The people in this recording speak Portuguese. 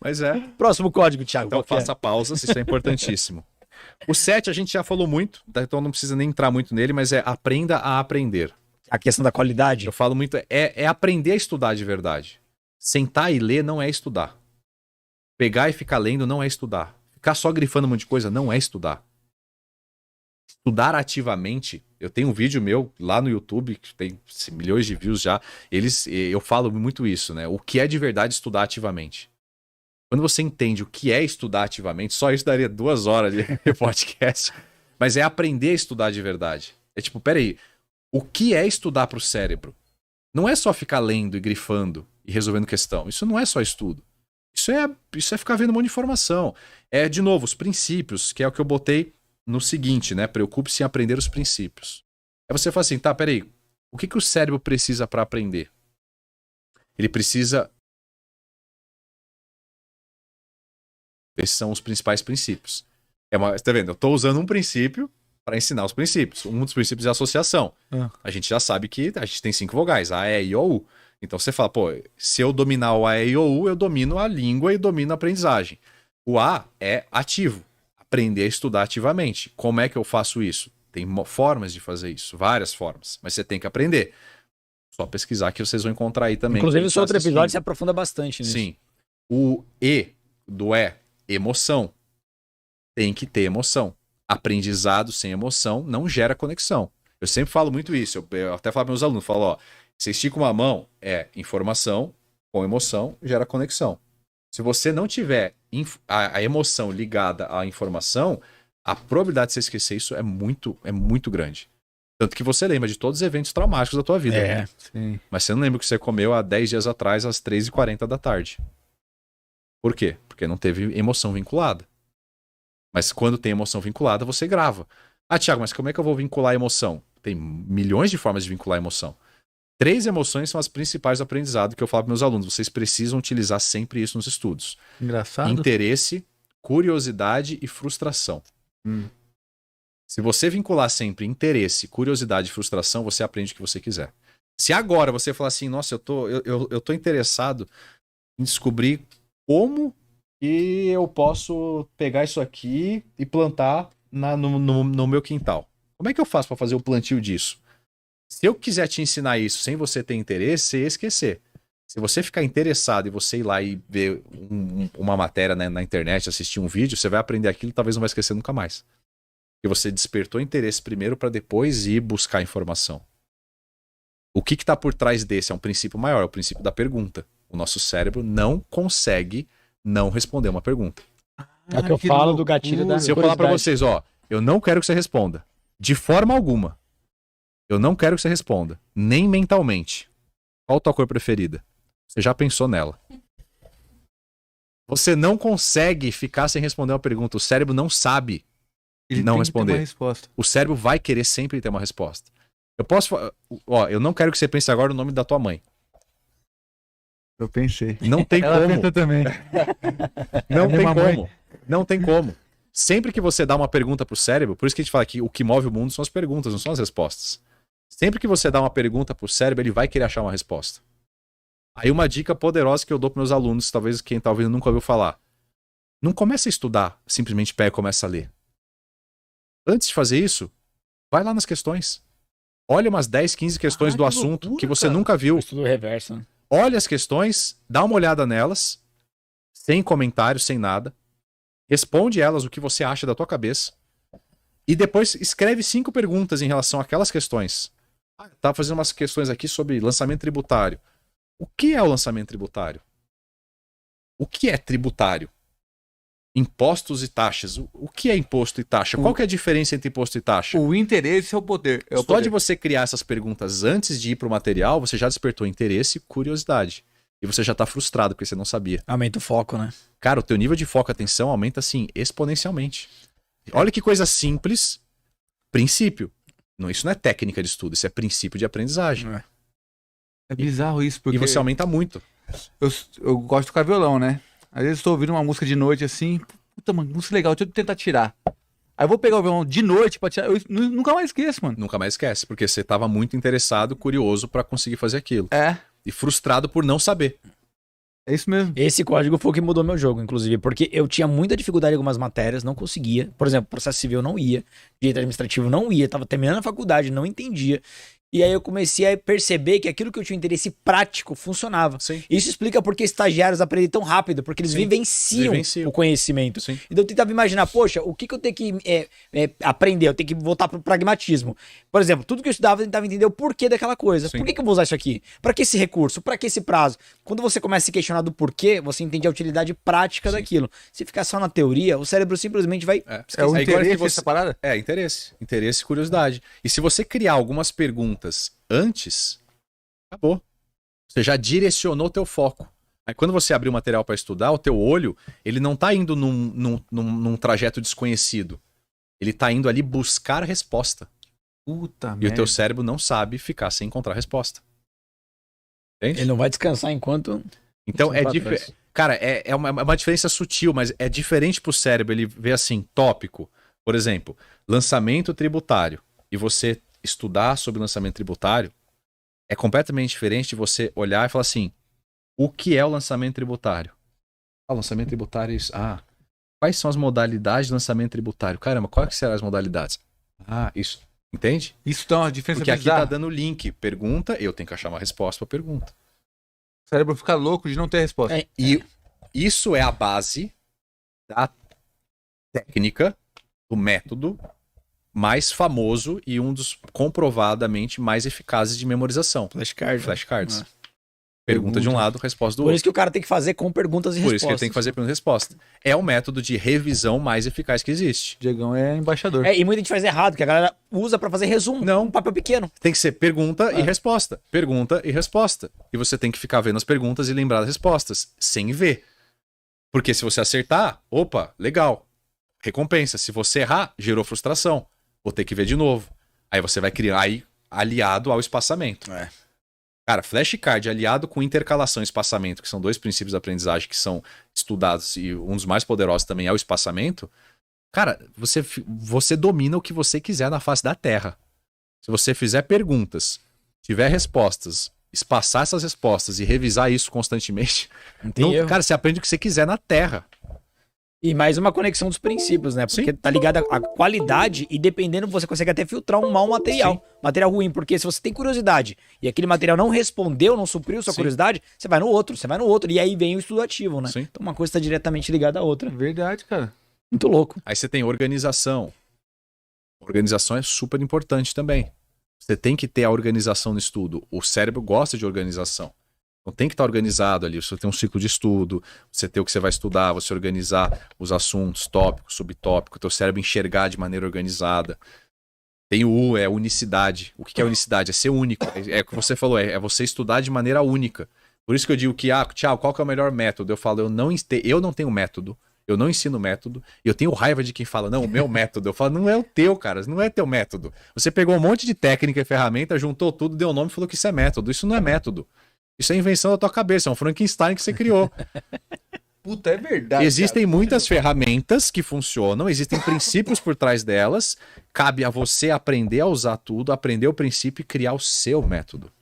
Mas é. Próximo código, Thiago. Então qual que faça pausas, isso é importantíssimo. O 7 a gente já falou muito, tá? Então não precisa nem entrar muito nele, mas é aprenda a aprender. A questão da qualidade. Eu falo muito, é aprender a estudar de verdade. Sentar e ler não é estudar. Pegar e ficar lendo não é estudar. Ficar só grifando um monte de coisa não é estudar. Estudar ativamente, eu tenho um vídeo meu lá no YouTube, que tem milhões de views já, eu falo muito isso, né? O que é de verdade estudar ativamente. Quando você entende o que é estudar ativamente, só isso daria 2 horas de podcast, mas é aprender a estudar de verdade. É tipo, peraí, o que é estudar para o cérebro? Não é só ficar lendo e grifando e resolvendo questão. Isso não é só estudo. Isso é ficar vendo um monte de informação. É, de novo, os princípios, que é o que eu botei no seguinte, né? Preocupe-se em aprender os princípios. É você falar assim, tá, peraí, o que o cérebro precisa para aprender? Ele precisa... Esses são os principais princípios. Tá vendo? Eu tô usando um princípio para ensinar os princípios. Um dos princípios é a associação. A gente já sabe que a gente tem 5 vogais, A, E, I, O, U. Então você fala, pô, se eu dominar o A, E, I, O, U, eu domino a língua e domino a aprendizagem. O A é ativo. Aprender a estudar ativamente. Como é que eu faço isso? Tem formas de fazer isso, várias formas. Mas você tem que aprender. Só pesquisar que vocês vão encontrar aí também. Inclusive, o seu outro episódio se aprofunda bastante nisso. Sim. O E do emoção. Tem que ter emoção. Aprendizado sem emoção não gera conexão. Eu sempre falo muito isso. Eu até falo para meus alunos, falo, ó, você estica uma mão, informação com emoção gera conexão. Se você não tiver a emoção ligada à informação, a probabilidade de você esquecer isso é muito grande. Tanto que você lembra de todos os eventos traumáticos da tua vida. Sim. Mas você não lembra o que você comeu há 10 dias atrás, às 3h40 da tarde. Por quê? Porque não teve emoção vinculada. Mas quando tem emoção vinculada, você grava. Ah, Thiago, mas como é que eu vou vincular a emoção? Tem milhões de formas de vincular a emoção. 3 emoções são as principais do aprendizado que eu falo para meus alunos. Vocês precisam utilizar sempre isso nos estudos. Engraçado. Interesse, curiosidade e frustração. Se você vincular sempre interesse, curiosidade e frustração, você aprende o que você quiser. Se agora você falar assim, nossa, eu tô interessado em descobrir como que eu posso pegar isso aqui e plantar no meu quintal. Como é que eu faço para fazer o plantio disso? Se eu quiser te ensinar isso sem você ter interesse, você ia esquecer. Se você ficar interessado e você ir lá e ver uma matéria, né, na internet, assistir um vídeo, você vai aprender aquilo e talvez não vai esquecer nunca mais. Porque você despertou interesse primeiro para depois ir buscar informação. O que está por trás desse? É um princípio maior, é o princípio da pergunta. O nosso cérebro não consegue não responder uma pergunta. É o que eu falo do gatilho da... Se eu falar para vocês, ó, eu não quero que você responda. De forma alguma. Eu não quero que você responda. Nem mentalmente. Qual a tua cor preferida? Você já pensou nela. Você não consegue ficar sem responder uma pergunta. O cérebro não sabe não responder. O cérebro vai querer sempre ter uma resposta. Eu posso... Ó, eu não quero que você pense agora no nome da tua mãe. Eu pensei. Não tem Ela como. pensa também. Não tem como. Mãe. Não tem como. Sempre que você dá uma pergunta pro cérebro, por isso que a gente fala que o que move o mundo são as perguntas, não são as respostas. Sempre que você dá uma pergunta pro cérebro, ele vai querer achar uma resposta. Aí uma dica poderosa que eu dou pros meus alunos, talvez quem tá ouvindo nunca ouviu falar. Não comece a estudar, simplesmente pega e começa a ler. Antes de fazer isso, vai lá nas questões. Olha umas 10, 15 questões do assunto loucura, que você cara. nunca viu. Estudo reverso, né? Olha as questões, dá uma olhada nelas, sem comentários, sem nada. Responde elas o que você acha da tua cabeça. E depois escreve 5 perguntas em relação àquelas questões. Tá fazendo umas questões aqui sobre lançamento tributário. O que é o lançamento tributário? O que é tributário? Impostos e taxas. O que é imposto e taxa? Qual que é a diferença entre imposto e taxa? O interesse é o poder. Só de você criar essas perguntas antes de ir pro material, você já despertou interesse e curiosidade. E você já tá frustrado porque você não sabia. Aumenta o foco, né? Cara, o teu nível de foco e atenção aumenta assim, exponencialmente. Olha que coisa simples. Princípio. Não, isso não é técnica de estudo, isso é princípio de aprendizagem. É bizarro isso, porque E você aumenta muito. eu gosto de tocar violão, né? Às vezes eu tô ouvindo uma música de noite assim, puta, mano, música legal, deixa eu tentar tirar. Aí eu vou pegar o violão de noite pra tirar, eu nunca mais esqueço, mano. Nunca mais esquece, porque você tava muito interessado, curioso pra conseguir fazer aquilo. É. E frustrado por não saber. É isso mesmo. Esse código foi o que mudou meu jogo, inclusive, porque eu tinha muita dificuldade em algumas matérias, não conseguia. Por exemplo, processo civil não ia, direito administrativo não ia, tava terminando a faculdade, não entendia. E aí eu comecei a perceber que aquilo que eu tinha interesse prático funcionava. Sim. Isso explica porque estagiários aprendem tão rápido, porque eles vivenciam o conhecimento. Sim. Então eu tentava imaginar, poxa, o que eu tenho que aprender? Eu tenho que voltar pro pragmatismo. Por exemplo, tudo que eu estudava, eu tentava entender o porquê daquela coisa. Sim. Por que eu vou usar isso aqui? Para que esse recurso? Para que esse prazo? Quando você começa a se questionar do porquê, você entende a utilidade prática daquilo. Se ficar só na teoria, o cérebro simplesmente vai... É o interesse que você... essa parada? É, interesse. Interesse e curiosidade. E se você criar algumas perguntas antes, acabou. Você já direcionou o teu foco. Aí quando você abrir o material para estudar, o teu olho, ele não tá indo num trajeto desconhecido. Ele tá indo ali buscar a resposta. Puta E o teu cérebro não sabe ficar sem encontrar a resposta. Entende? Ele não vai descansar enquanto... Então é diferente. Cara, é uma diferença sutil, mas é diferente pro cérebro ele ver assim, tópico. Por exemplo, lançamento tributário. E você estudar sobre lançamento tributário é completamente diferente de você olhar e falar assim, o que é o lançamento tributário? Ah, o lançamento tributário é isso. Ah, quais são as modalidades de lançamento tributário? Caramba, quais serão as modalidades? Ah, isso. Entende? Isso dá uma diferença Porque aqui bizarra. tá dando link. Pergunta, eu tenho que achar uma resposta pra pergunta. O cérebro fica louco de não ter resposta. E isso é a base da técnica, do método mais famoso e um dos comprovadamente mais eficazes de memorização. Flashcards. Flashcards. Pergunta de um lado, resposta do Por outro. isso que o cara tem que fazer com perguntas e Por respostas. isso que ele tem que fazer pergunta e resposta. É o método de revisão mais eficaz que existe. Diegão é embaixador. E muita gente faz errado, que a galera usa pra fazer resumo. Não. Um papel pequeno. Tem que ser pergunta e resposta. Pergunta e resposta. E você tem que ficar vendo as perguntas e lembrar das respostas, sem ver. Porque se você acertar, opa, legal. Recompensa. Se você errar, gerou frustração. Vou ter que ver de novo. Aí você vai criar aí aliado ao espaçamento. Cara, flashcard aliado com intercalação e espaçamento, que são dois princípios de aprendizagem que são estudados e um dos mais poderosos também é o espaçamento. Cara, você domina o que você quiser na face da Terra. Se você fizer perguntas, tiver respostas, espaçar essas respostas e revisar isso constantemente, cara, você aprende o que você quiser na Terra. E mais uma conexão dos princípios, né? Porque Sim. tá ligado à qualidade e dependendo você consegue até filtrar um mau material. Sim. Material ruim, porque se você tem curiosidade e aquele material não respondeu, não supriu sua Sim. curiosidade, você vai no outro. E aí vem o estudo ativo, né? Sim. Então uma coisa tá diretamente ligada à outra. Verdade, cara. Muito louco. Aí você tem organização. Organização é super importante também. Você tem que ter a organização no estudo. O cérebro gosta de organização. Então tem que estar organizado ali. Você tem um ciclo de estudo, você tem o que você vai estudar, você organizar os assuntos, tópico, subtópico, o teu cérebro enxergar de maneira organizada. Tem o U, é unicidade. O que é unicidade? É ser único. É o que você falou, é você estudar de maneira única. Por isso que eu digo que, tchau, qual que é o melhor método? Eu falo, eu não tenho método, eu não ensino método, e eu tenho raiva de quem fala, não, o meu método. Eu falo, não é o teu, cara, não é teu método. Você pegou um monte de técnica e ferramenta, juntou tudo, deu nome e falou que isso é método. Isso não é método. Isso é invenção da tua cabeça, é um Frankenstein que você criou. Puta, é verdade. Existem muitas ferramentas que funcionam, existem princípios por trás delas. Cabe a você aprender a usar tudo, aprender o princípio e criar o seu método.